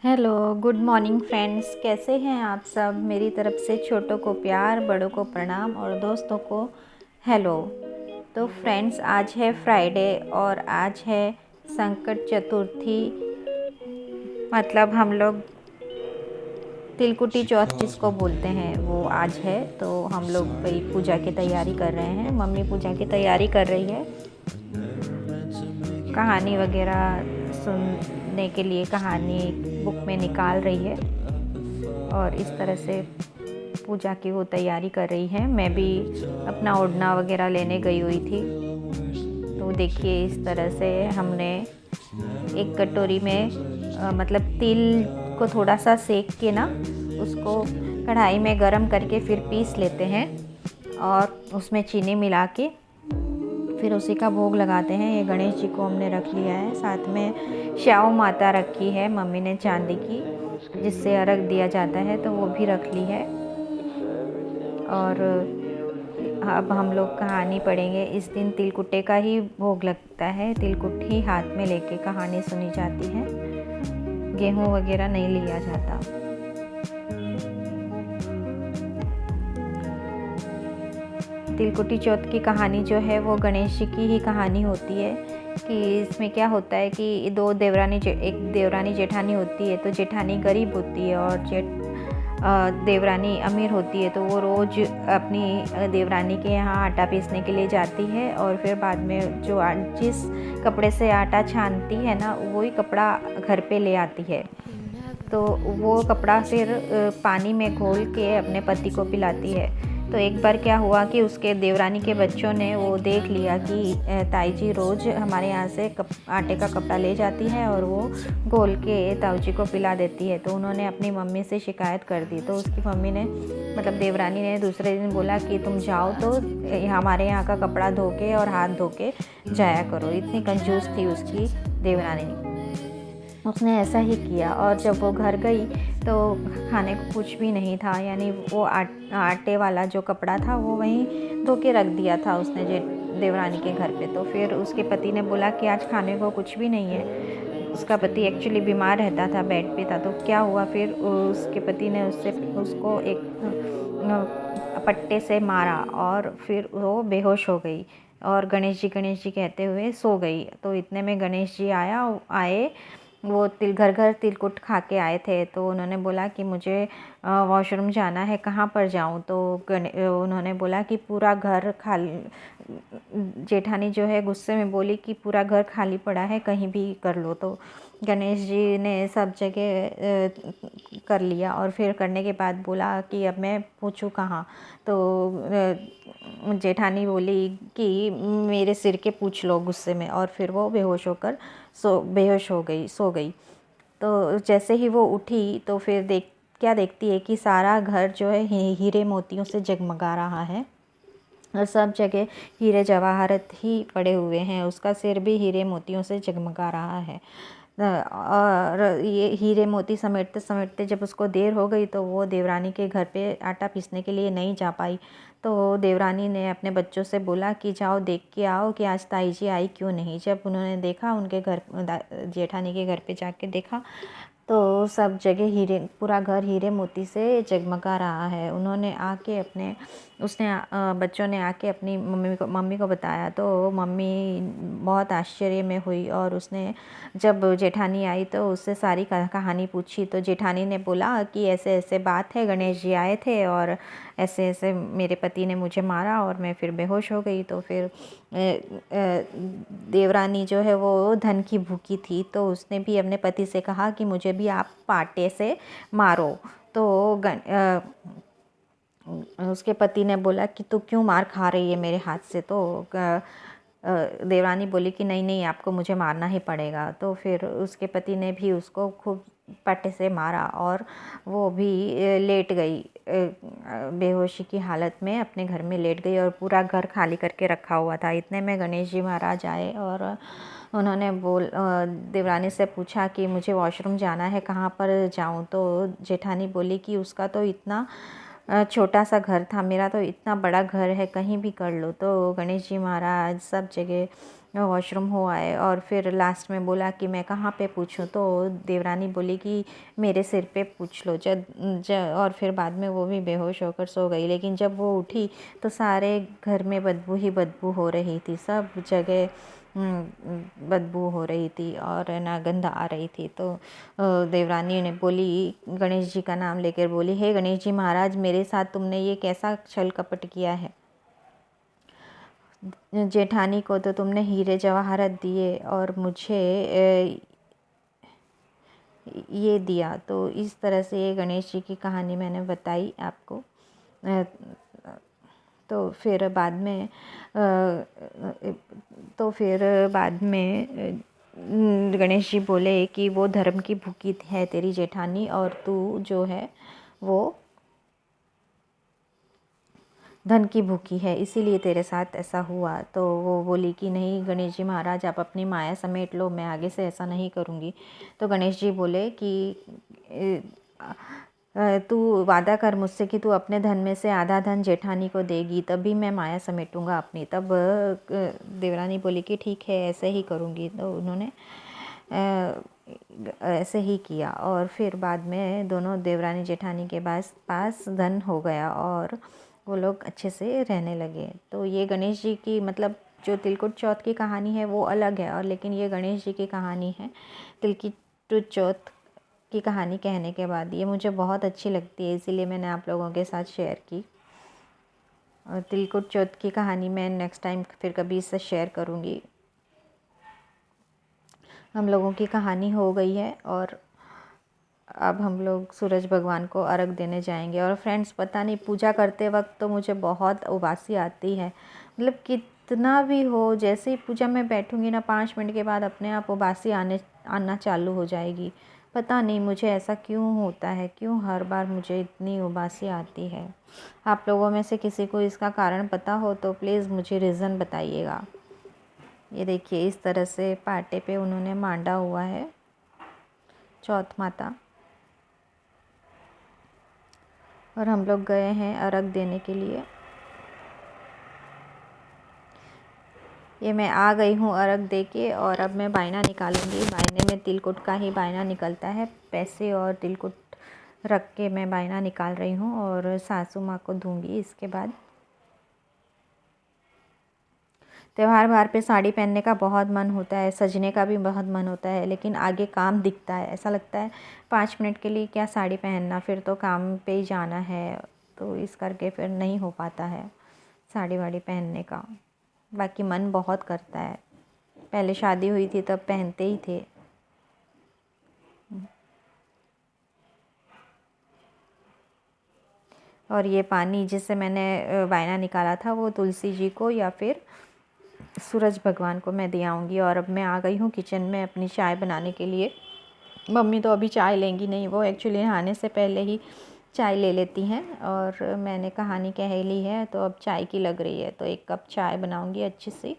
Hello, good morning friends. कैसे हैं आप सब। मेरी तरफ से छोटों को प्यार, बड़ों को प्रणाम और दोस्तों को हेलो। तो फ्रेंड्स, आज है फ्राइडे और आज है संकट चतुर्थी। मतलब हम लोग तिलकुटी चौथ जिसको बोलते हैं वो आज है। तो हम लोग वही पूजा की तैयारी कर रहे हैं। मम्मी पूजा की तैयारी कर रही है, कहानी वगैरह सुनने के लिए कहानी बुक में निकाल रही है और इस तरह से पूजा की वो तैयारी कर रही है। मैं भी अपना ओढ़ना वगैरह लेने गई हुई थी। तो देखिए, इस तरह से हमने एक कटोरी में मतलब तिल को थोड़ा सा सेक के ना उसको कढ़ाई में गरम करके फिर पीस लेते हैं और उसमें चीनी मिला के फिर उसी का भोग लगाते हैं। ये गणेश जी को हमने रख लिया है। साथ में श्याओ माता रखी है मम्मी ने, चांदी की, जिससे अर्घ दिया जाता है, तो वो भी रख ली है। और अब हम लोग कहानी पढ़ेंगे। इस दिन तिलकुट्टे का ही भोग लगता है। तिलकुट्टी हाथ में लेके कहानी सुनी जाती है। गेहूँ वगैरह नहीं लिया जाता। तिलकुटी चौथ की कहानी जो है वो गणेश जी की ही कहानी होती है। कि इसमें क्या होता है कि एक देवरानी जेठानी होती है। तो जेठानी गरीब होती है और देवरानी अमीर होती है। तो वो रोज़ अपनी देवरानी के यहाँ आटा पीसने के लिए जाती है और फिर बाद में जिस कपड़े से आटा छानती है ना, वही कपड़ा घर पे ले आती है। तो वो कपड़ा फिर पानी में घोल के अपने पति को पिलाती है। तो एक बार क्या हुआ कि उसके देवरानी के बच्चों ने वो देख लिया कि ताई जी रोज़ हमारे यहाँ से आटे का कपड़ा ले जाती है और वो घोल के ताऊ जी को पिला देती है। तो उन्होंने अपनी मम्मी से शिकायत कर दी। तो उसकी मम्मी ने, मतलब देवरानी ने, दूसरे दिन बोला कि तुम जाओ तो हमारे यहाँ का कपड़ा धो के और हाथ धो के जाया करो। इतनी कंजूस थी उसकी देवरानी। उसने ऐसा ही किया और जब वो घर गई तो खाने को कुछ भी नहीं था। यानी वो आटे वाला जो कपड़ा था वो वहीं धो के रख दिया था उसने देवरानी के घर पे। तो फिर उसके पति ने बोला कि आज खाने को कुछ भी नहीं है। उसका पति एक्चुअली बीमार रहता था, बेड पे था। तो क्या हुआ, फिर उसके पति ने उसको एक पट्टे से मारा और फिर वो बेहोश हो गई और गणेश जी कहते हुए सो गई। तो इतने में गणेश जी आए। वो घर घर तिलकुट खा के आए थे। तो उन्होंने बोला कि मुझे वॉशरूम जाना है, कहाँ पर जाऊँ। तो उन्होंने बोला कि पूरा घर खाली। जेठानी जो है गुस्से में बोली कि पूरा घर खाली पड़ा है, कहीं भी कर लो। तो गणेश जी ने सब जगह कर लिया और फिर करने के बाद बोला कि अब मैं पूछूं कहाँ। तो जेठानी बोली कि मेरे सिर के पूछ लो, गुस्से में। और फिर वो बेहोश हो गई, सो गई। तो जैसे ही वो उठी तो फिर क्या देखती है कि सारा घर जो है हीरे मोतियों से जगमगा रहा है और सब जगह हीरे जवाहरात ही पड़े हुए हैं। उसका सिर भी हीरे मोतियों से जगमगा रहा है। और ये हीरे मोती समेटते समेटते जब उसको देर हो गई तो वो देवरानी के घर पे आटा पीसने के लिए नहीं जा पाई। तो देवरानी ने अपने बच्चों से बोला कि जाओ देख के आओ कि आज ताई जी आई क्यों नहीं। जब उन्होंने देखा, उनके घर जेठानी के घर पे जाके देखा तो सब जगह पूरा घर हीरे मोती से जगमगा रहा है। बच्चों ने आके अपनी मम्मी को बताया। तो मम्मी बहुत आश्चर्य में हुई और उसने, जब जेठानी आई तो उससे सारी कहानी पूछी। तो जेठानी ने बोला कि ऐसे ऐसे बात है, गणेश जी आए थे और ऐसे ऐसे मेरे पति ने मुझे मारा और मैं फिर बेहोश हो गई। तो फिर देवरानी जो है वो धन की भूखी थी। तो उसने भी अपने पति से कहा कि मुझे भी आप पाटे से मारो। तो उसके पति ने बोला कि तू क्यों मार खा रही है मेरे हाथ से। तो देवरानी बोली कि नहीं नहीं, आपको मुझे मारना ही पड़ेगा। तो फिर उसके पति ने भी उसको खूब पट्टे से मारा और वो भी लेट गई, बेहोशी की हालत में अपने घर में लेट गई और पूरा घर खाली करके रखा हुआ था। इतने में गणेश जी महाराज आए और उन्होंने देवरानी से पूछा कि मुझे वॉशरूम जाना है, कहाँ पर जाऊँ। तो जेठानी बोली कि उसका तो इतना छोटा सा घर था, मेरा तो इतना बड़ा घर है, कहीं भी कर लो। तो गणेश जी महाराज सब जगह वॉशरूम हो आए और फिर लास्ट में बोला कि मैं कहाँ पे पूछूं, तो देवरानी बोली कि मेरे सिर पे पूछ लो। और फिर बाद में वो भी बेहोश होकर सो गई। लेकिन जब वो उठी तो सारे घर में बदबू ही बदबू हो रही थी, सब जगह बदबू हो रही थी और ना गंध आ रही थी। तो देवरानी ने बोली, गणेश जी का नाम लेकर बोली, हे गणेश जी महाराज, मेरे साथ तुमने ये कैसा छल कपट किया है। जेठानी को तो तुमने हीरे जवाहरात दिए और मुझे ये दिया। तो इस तरह से ये गणेश जी की कहानी मैंने बताई आपको। तो फिर बाद में गणेश जी बोले कि वो धर्म की भूखी है तेरी जेठानी, और तू जो है वो धन की भूखी है, इसीलिए तेरे साथ ऐसा हुआ। तो वो बोली कि नहीं गणेश जी महाराज, आप अपनी माया समेट लो, मैं आगे से ऐसा नहीं करूँगी। तो गणेश जी बोले कि तू वादा कर मुझसे कि तू अपने धन में से आधा धन जेठानी को देगी, तभी मैं माया समेटूंगा अपनी। तब देवरानी बोली कि ठीक है, ऐसे ही करूँगी। तो उन्होंने ऐसे ही किया और फिर बाद में दोनों देवरानी जेठानी के पास धन हो गया और वो लोग अच्छे से रहने लगे। तो ये गणेश जी की, मतलब जो तिलकुट चौथ की कहानी है वो अलग है, और लेकिन ये गणेश जी की कहानी है। तिलकुट चौथ की कहानी कहने के बाद ये मुझे बहुत अच्छी लगती है, इसीलिए मैंने आप लोगों के साथ शेयर की। और तिलकुट चौथ की कहानी मैं नेक्स्ट टाइम फिर कभी इससे शेयर करूँगी। हम लोगों की कहानी हो गई है और अब हम लोग सूरज भगवान को अर्घ देने जाएंगे। और फ्रेंड्स, पता नहीं पूजा करते वक्त तो मुझे बहुत उबासी आती है, मतलब कितना भी हो, जैसे ही पूजा में बैठूंगी ना 5 मिनट के बाद अपने आप उबासी आना चालू हो जाएगी। पता नहीं मुझे ऐसा क्यों होता है, क्यों हर बार मुझे इतनी उबासी आती है। आप लोगों में से किसी को इसका कारण पता हो तो प्लीज़ मुझे रीज़न बताइएगा। ये देखिए, इस तरह से पाटे पे उन्होंने मांडा हुआ है चौथ माता, और हम लोग गए हैं अर्घ देने के लिए। ये मैं आ गई हूँ अर्घ दे के, और अब मैं बायना निकालूंगी। बायने में तिलकुट का ही बायना निकलता है, पैसे और तिलकुट रख के मैं बायना निकाल रही हूँ और सासू माँ को दूंगी। इसके बाद त्यौहार भार पे साड़ी पहनने का बहुत मन होता है, सजने का भी बहुत मन होता है, लेकिन आगे काम दिखता है। ऐसा लगता है 5 मिनट के लिए क्या साड़ी पहनना, फिर तो काम पे ही जाना है, तो इस करके फिर नहीं हो पाता है साड़ी वाड़ी पहनने का। बाकी मन बहुत करता है, पहले शादी हुई थी तब पहनते ही थे। और ये पानी जिससे मैंने बायना निकाला था वो तुलसी जी को या फिर सूरज भगवान को मैं दे आऊँगी। और अब मैं आ गई हूँ किचन में अपनी चाय बनाने के लिए। मम्मी तो अभी चाय लेंगी नहीं, वो एक्चुअली नहाने से पहले ही चाय ले लेती हैं, और मैंने कहानी कह ली है तो अब चाय की लग रही है, तो 1 कप चाय बनाऊँगी अच्छी सी।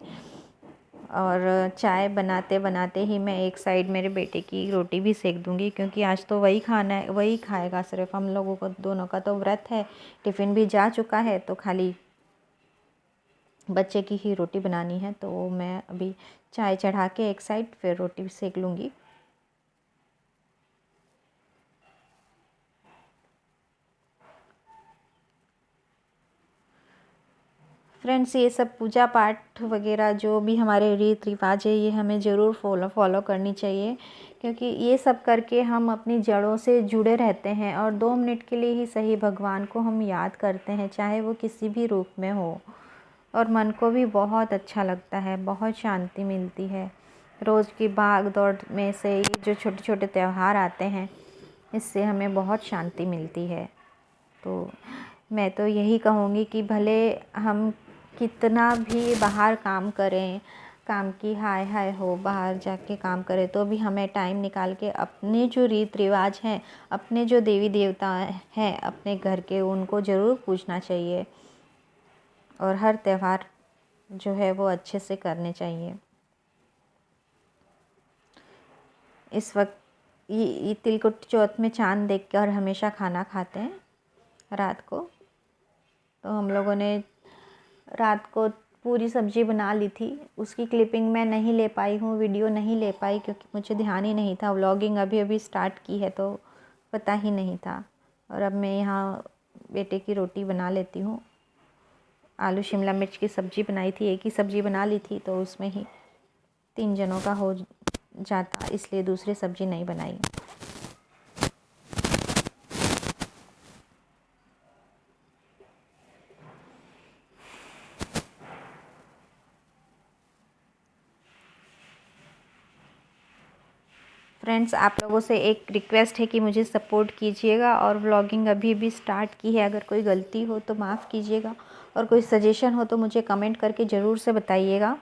और चाय बनाते बनाते ही मैं एक साइड मेरे बेटे की रोटी भी सेक दूंगी, क्योंकि आज तो वही खाना है, वही खाएगा सिर्फ। हम लोगों को दोनों का तो व्रत है, टिफ़िन भी जा चुका है, तो खाली बच्चे की ही रोटी बनानी है। तो मैं अभी चाय चढ़ा के एक साइड फिर रोटी भी सेक लूँगी। फ्रेंड्स, ये सब पूजा पाठ वगैरह जो भी हमारे रीति रिवाज है, ये हमें ज़रूर फॉलो करनी चाहिए, क्योंकि ये सब करके हम अपनी जड़ों से जुड़े रहते हैं, और 2 मिनट के लिए ही सही भगवान को हम याद करते हैं, चाहे वो किसी भी रूप में हो, और मन को भी बहुत अच्छा लगता है, बहुत शांति मिलती है। रोज़ की भाग दौड़ में से ये जो छोटे छोटे त्यौहार आते हैं, इससे हमें बहुत शांति मिलती है। तो मैं तो यही कहूँगी कि भले हम कितना भी बाहर काम करें, काम की हाय हाय हो, बाहर जाके काम करें, तो भी हमें टाइम निकाल के अपने जो रीति रिवाज हैं, अपने जो देवी देवता हैं अपने घर के, उनको ज़रूर पूजना चाहिए, और हर त्यौहार जो है वो अच्छे से करने चाहिए। इस वक्त ये तिलकुट चौथ में चाँद देखकर हमेशा खाना खाते हैं रात को। तो हम लोगों ने रात को पूरी सब्ज़ी बना ली थी। उसकी क्लिपिंग मैं नहीं ले पाई हूँ, वीडियो नहीं ले पाई क्योंकि मुझे ध्यान ही नहीं था। व्लॉगिंग अभी अभी स्टार्ट की है तो पता ही नहीं था। और अब मैं यहाँ बेटे की रोटी बना लेती हूँ। आलू शिमला मिर्च की सब्ज़ी बनाई थी, एक ही सब्ज़ी बना ली थी तो उसमें ही 3 जनों का हो जाता, इसलिए दूसरी सब्ज़ी नहीं बनाई। फ्रेंड्स, आप लोगों से एक रिक्वेस्ट है कि मुझे सपोर्ट कीजिएगा और व्लॉगिंग अभी भी स्टार्ट की है। अगर कोई गलती हो तो माफ़ कीजिएगा और कोई सजेशन हो तो मुझे कमेंट करके ज़रूर से बताइएगा।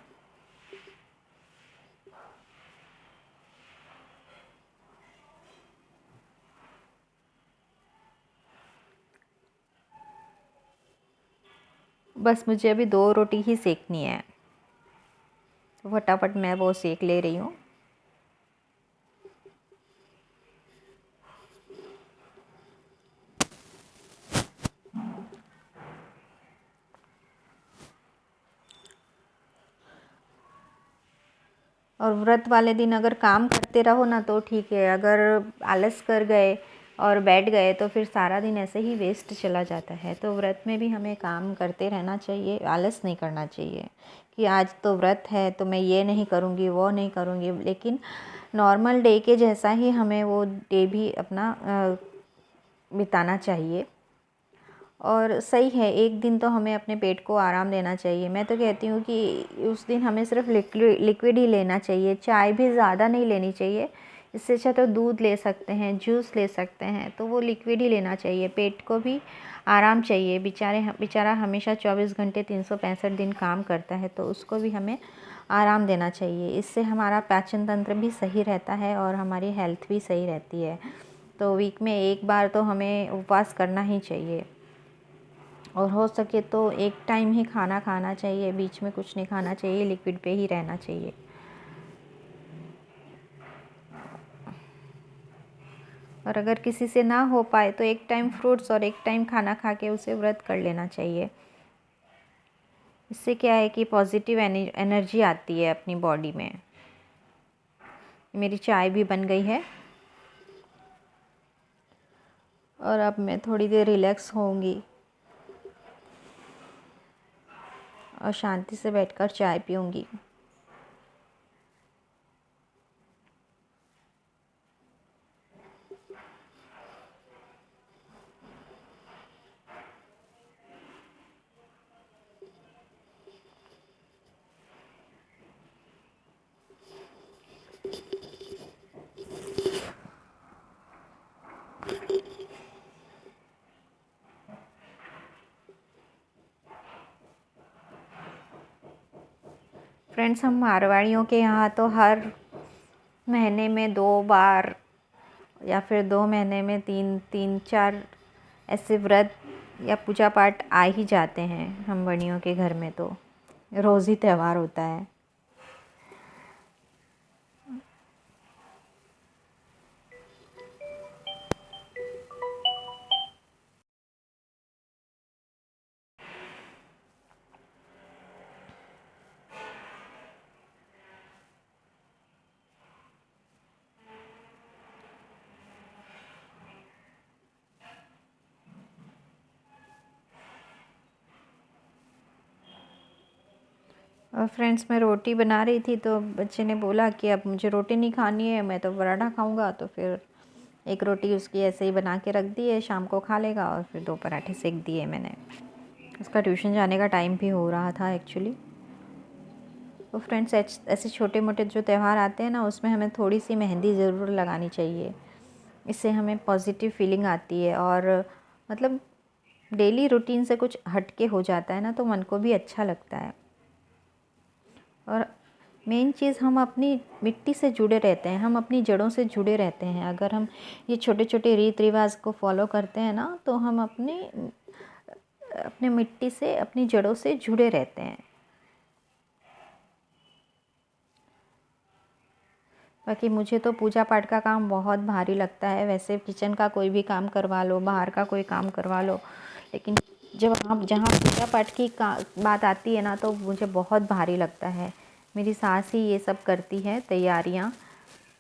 बस मुझे अभी 2 रोटी ही सेकनी है, तो फटाफट मैं वो सेक ले रही हूँ। और व्रत वाले दिन अगर काम करते रहो ना तो ठीक है, अगर आलस कर गए और बैठ गए तो फिर सारा दिन ऐसे ही वेस्ट चला जाता है। तो व्रत में भी हमें काम करते रहना चाहिए, आलस नहीं करना चाहिए कि आज तो व्रत है तो मैं ये नहीं करूँगी वो नहीं करूँगी। लेकिन नॉर्मल डे के जैसा ही हमें वो डे भी अपना बिताना चाहिए। और सही है, एक दिन तो हमें अपने पेट को आराम देना चाहिए। मैं तो कहती हूँ कि उस दिन हमें सिर्फ लिक्विड ही लेना चाहिए, चाय भी ज़्यादा नहीं लेनी चाहिए। इससे अच्छा तो दूध ले सकते हैं, जूस ले सकते हैं, तो वो लिक्विड ही लेना चाहिए। पेट को भी आराम चाहिए, बेचारा हमेशा 24 घंटे 365 दिन काम करता है, तो उसको भी हमें आराम देना चाहिए। इससे हमारा पाचन तंत्र भी सही रहता है और हमारी हेल्थ भी सही रहती है। तो वीक में एक बार तो हमें उपवास करना ही चाहिए और हो सके तो एक टाइम ही खाना खाना चाहिए, बीच में कुछ नहीं खाना चाहिए, लिक्विड पे ही रहना चाहिए। और अगर किसी से ना हो पाए तो एक टाइम फ्रूट्स और एक टाइम खाना खा के उसे व्रत कर लेना चाहिए। इससे क्या है कि पॉजिटिव एनर्जी आती है अपनी बॉडी में। मेरी चाय भी बन गई है और अब मैं थोड़ी देर रिलैक्स होऊंगी और शांति से बैठकर चाय पीऊँगी। फ्रेंड्स, हम मारवाड़ियों के यहाँ तो हर महीने में 2 बार या फिर 2 महीने में 3-4 ऐसे व्रत या पूजा पाठ आ ही जाते हैं। हम बड़ियों के घर में तो रोज़ ही त्यौहार होता है। और फ्रेंड्स, मैं रोटी बना रही थी तो बच्चे ने बोला कि अब मुझे रोटी नहीं खानी है, मैं तो पराठा खाऊंगा। तो फिर एक रोटी उसकी ऐसे ही बना के रख दी है, शाम को खा लेगा। और फिर 2 पराठे सेक दिए मैंने। उसका ट्यूशन जाने का टाइम भी हो रहा था एक्चुअली। तो फ्रेंड्स, ऐसे छोटे मोटे जो त्यौहार आते हैं ना, उसमें हमें थोड़ी सी मेहंदी ज़रूर लगानी चाहिए। इससे हमें पॉजिटिव फीलिंग आती है और मतलब डेली रूटीन से कुछ हट के हो जाता है ना, तो मन को भी अच्छा लगता है। और मेन चीज़, हम अपनी मिट्टी से जुड़े रहते हैं, हम अपनी जड़ों से जुड़े रहते हैं। अगर हम ये छोटे छोटे रीति रिवाज को फॉलो करते हैं ना, तो हम अपने मिट्टी से, अपनी जड़ों से जुड़े रहते हैं। बाकी मुझे तो पूजा पाठ का काम बहुत भारी लगता है। वैसे किचन का कोई भी काम करवा लो, बाहर का कोई काम करवा लो, लेकिन जब आप जहाँ पूजा पाठ की बात आती है ना तो मुझे बहुत भारी लगता है। मेरी सास ही ये सब करती है तैयारियाँ,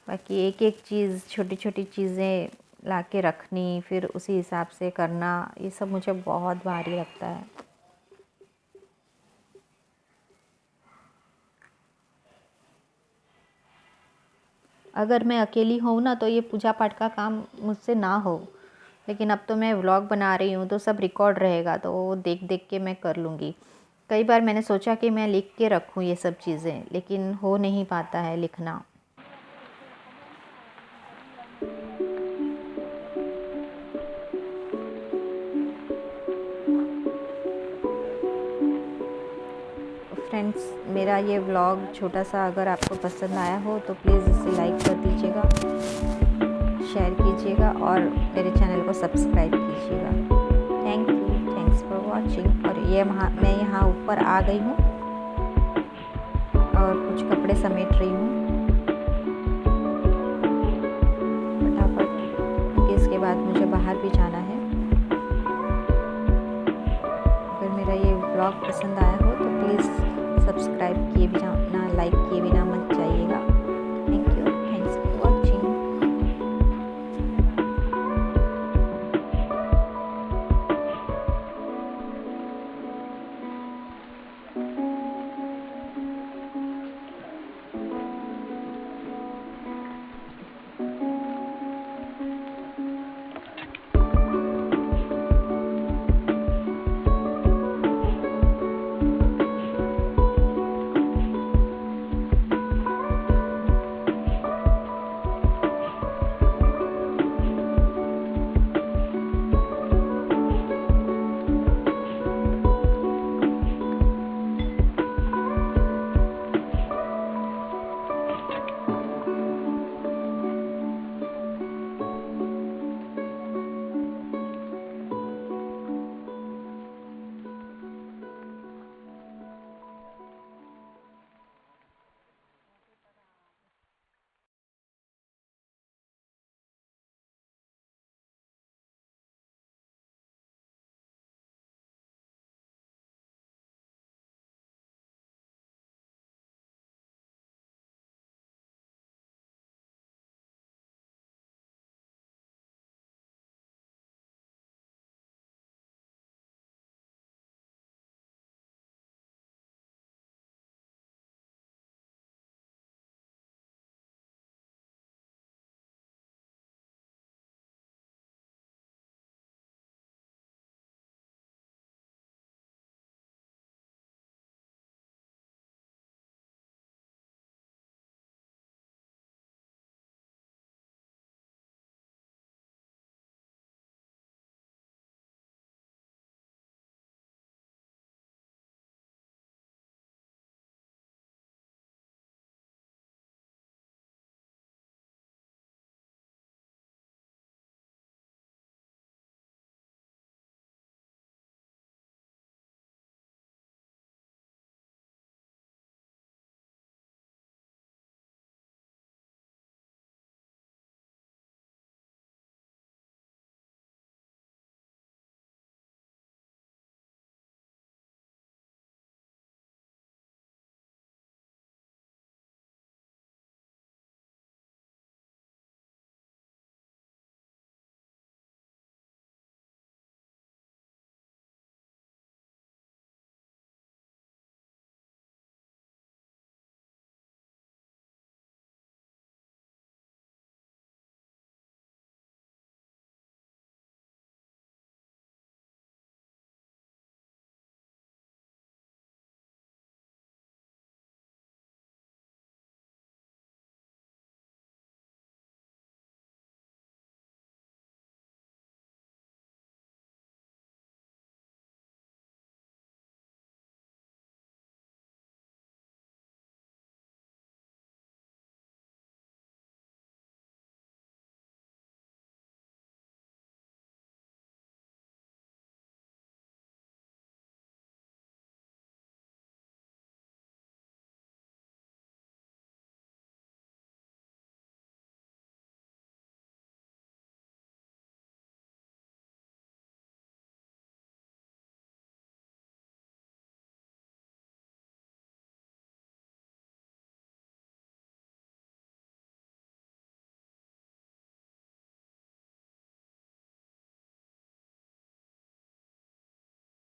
बाकी एक एक चीज़ छोटी छोटी चीज़ें ला के रखनी फिर उसी हिसाब से करना, ये सब मुझे बहुत भारी लगता है। अगर मैं अकेली हूँ ना तो ये पूजा पाठ का काम मुझसे ना हो, लेकिन अब तो मैं व्लॉग बना रही हूँ तो सब रिकॉर्ड रहेगा तो वो देख देख के मैं कर लूँगी। कई बार मैंने सोचा कि मैं लिख के रखूँ ये सब चीज़ें, लेकिन हो नहीं पाता है लिखना। फ्रेंड्स, मेरा ये व्लॉग छोटा सा अगर आपको पसंद आया हो तो प्लीज़ इसे लाइक कर दीजिएगा, शेयर कीजिएगा और मेरे चैनल को सब्सक्राइब कीजिएगा। Thank you, thanks for watching. और मैं यहाँ ऊपर आ गई हूँ और कुछ कपड़े समेट रही हूँ फटाफट, क्योंकि इसके बाद मुझे बाहर भी जाना है। अगर मेरा ये व्लॉग पसंद आया हो तो प्लीज़ सब्सक्राइब किए बिना, लाइक किए बिना मत जाइएगा।